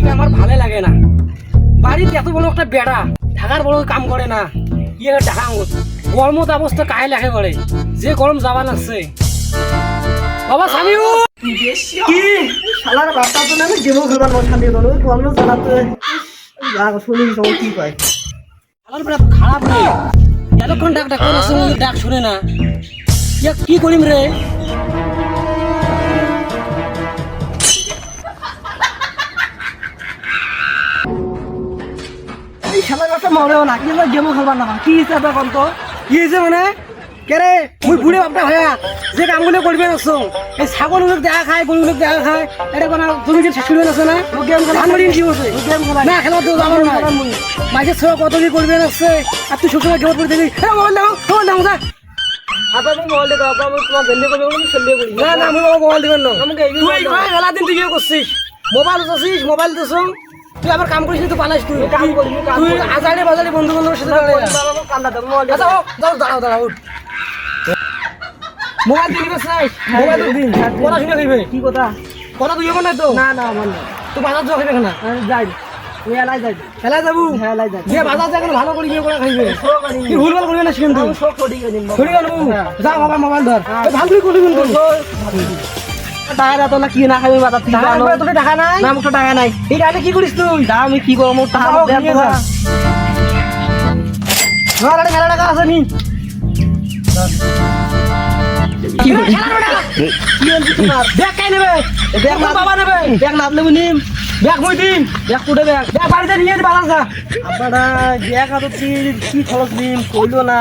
এটা আমার ভালো লাগে না। বাড়িতে এত বড় একটা বেড়া ঢাকার বড় কাম করে না, ইয়ে ঢাকা গরমত অবস্থা কায়ে লেখে করে, যে গরম যাবা লাগছে। বাবা স্বামীও কি শালার বাচ্চা তো না গেমও খেলবার মন শান্তি হলো গরমে চালাতে শুনি সব কি কয় আমার বেড়া খারাপ রে, এতক্ষণ ডাক ডাক করে ডাক শুনে না, ইয়া কি করিম রে। এই শালার বাচ্চা মরেও না কি গেমও খেলবার না কি হিসাবে এখন তো কি হয়েছে মানে কেরে মুই বুড়ে বাপটা হয়া যে কামগুলো করবে নাছো, এই ছাগলগুলোকে দেখা খায়, গরুগুলোকে দেখা খায়, এটা কোনো তুমি যে শেষ করবে নাছো না, গেম খেলা ধান মারি কি হচ্ছে গেম খেলা না, খেলা তো যাবো না, মাঝে ছ কত কি করবে নাচ্ছে, আর তুই সবসময় গেম করে দিবি, হ্যাঁ মোবাইল দাও যা। আবার আমি মোবাইল দাও আবার তোমার গেলে করবে বলে আমি সন্দেহ করি না না আমি মোবাইল দিবেন না, আমাকে এই তুই মেলা দিন তুই কি করছিস, মোবাইল চাচ্ছিস, মোবাইল দিছ, তুই আবার কাম করিস, তুই পালাস, তুই কাম করি তুই আজারে বাজারে বন্ধু বান্ধবের সাথে দাঁড়ায়। বাবা কান্দা দাও মোবাইল আচ্ছা ও দাঁড়াও উঠ। মোবাইল দিবি চাই, মোবাইল দিন পড়াশোনা করবে, কি কথা কথা তুই এখন নাই তো, না না বল না তুই বাজার যাওয়া খাইবে না, যাই ওই এলাই যাই খেলায় যাবো, হ্যাঁ এলাই যাই যে বাজার যায় ভালো করে গিয়ে করে খাইবে, তুই ভুলভাল করবি না কিন্তু আমি সব করি গেলি ছড়ি গেল, যা বাবা মোবাইল ধর, ভালো করে করবি কিন্তু টাকা তো না কি না খাবি বাজার থেকে আনো তোর টাকা নাই, না আমার তো টাকা নাই এই টাকা কি করিস তুই, দা আমি কি করব টাকা দেব না ঘর আরে মেলা টাকা আছে নি, কি করি কি হচ্ছে তোমার ব্যাগ কাই নেবে, ব্যাগ না বাবা নেবে, ব্যাগ না আপনি নিম ব্যাগ মই দিন, ব্যাগ কুটে ব্যাগ ব্যাগ বাড়িতে নিয়ে বাজার যা। আপনারা ব্যাগ হাতে কি খরচ নিম কইলো না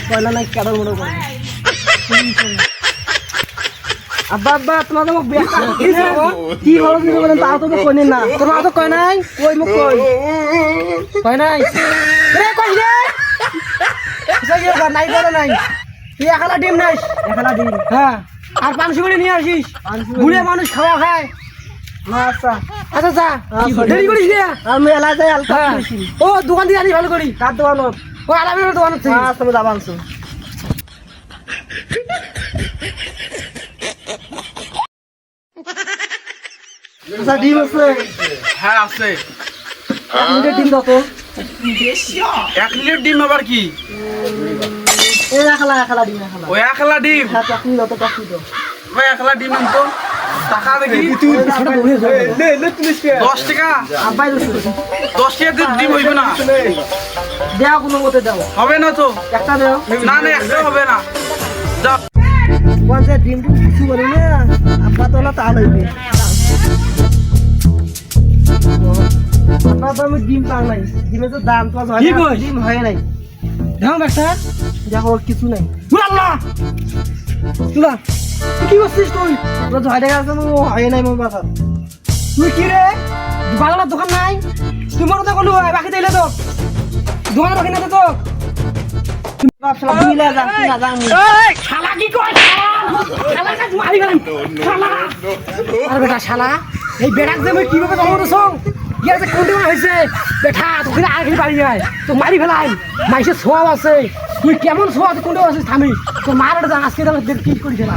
কইলো না কেডার মনে করে আব্বা আব্বা তোমার তো ব্যাগ কি খরচ নিব বলেন তাও তো কই না তোমার তো কয় নাই, কই মোক কয় নাই রে, কই রে নাই করে নাই তুই একালা ডিম নাই, এখানা দিন হ্যাঁ আর পাঁচশো করে নিয়ে আসিস, বুড়ে মানুষ খাওয়া খায়। না আচ্ছা আচ্ছা যা, দেরি করিস না, আমি এলা যাই আলতা হ্যাঁ। ও দোকান থেকে আনি ভালো করি, কার দোকানত ও আলামের দোকান থেকে। আচ্ছা আমি যাবা আনছো আচ্ছা ডিম আছে হ্যাঁ আছে। আপনি ডিম দাও তো 1 লিটার ডিম আবার কি? এই এখালা ডিম এখালা ওই 1 লাখ ডিম? হ্যাঁ চাকরি দাও তো চাকরি দাও ভাই 1 লাখ ডিম আনতো টাকা দেখি 10 টাকা, আব্বাই দিছে 10 টাকা দিয়ে ডিম হইবে না, দেও কোনো মতে দাও হবে না তো, একটা দাও না না একটা হবে না, যাও। কোন যে ডিম কিছু বলি না আব্বা তো না তা লইবে আব্বা তো আমি ডিম পাই নাই ডিমের তো দাম তো হয় কি না, কইস? ডিম হয় নাই দেখো একটা দেখো কিছু নাই আল্লাহ তুলা তুই কি করছিস তুই তোর ঝয় টাকা আছে হয় নাই মোর বাজার তুই কি রে বাংলার দোকান নাই, তোমার তো কোনো বাকি দিলে তো দোকান রাখি না তো, বাপসা দিলে যা না যা শালা কি কয়, শালা কাজ মারি গেলাম, শালা আরে বেটা শালা এই বেটাক যে আমি কিভাবে কমাবো সং ইয়ার যে কোনটা হয়েছে বেটা তোকে আর কি বাড়ি যায় তো মারি ফেলাই, মাইসের ছোঁয়াও আছে, তুই কেমন ছোঁয়া আছে কোনটা আছে থামি তোর মার আজকে কি করি ফেলা।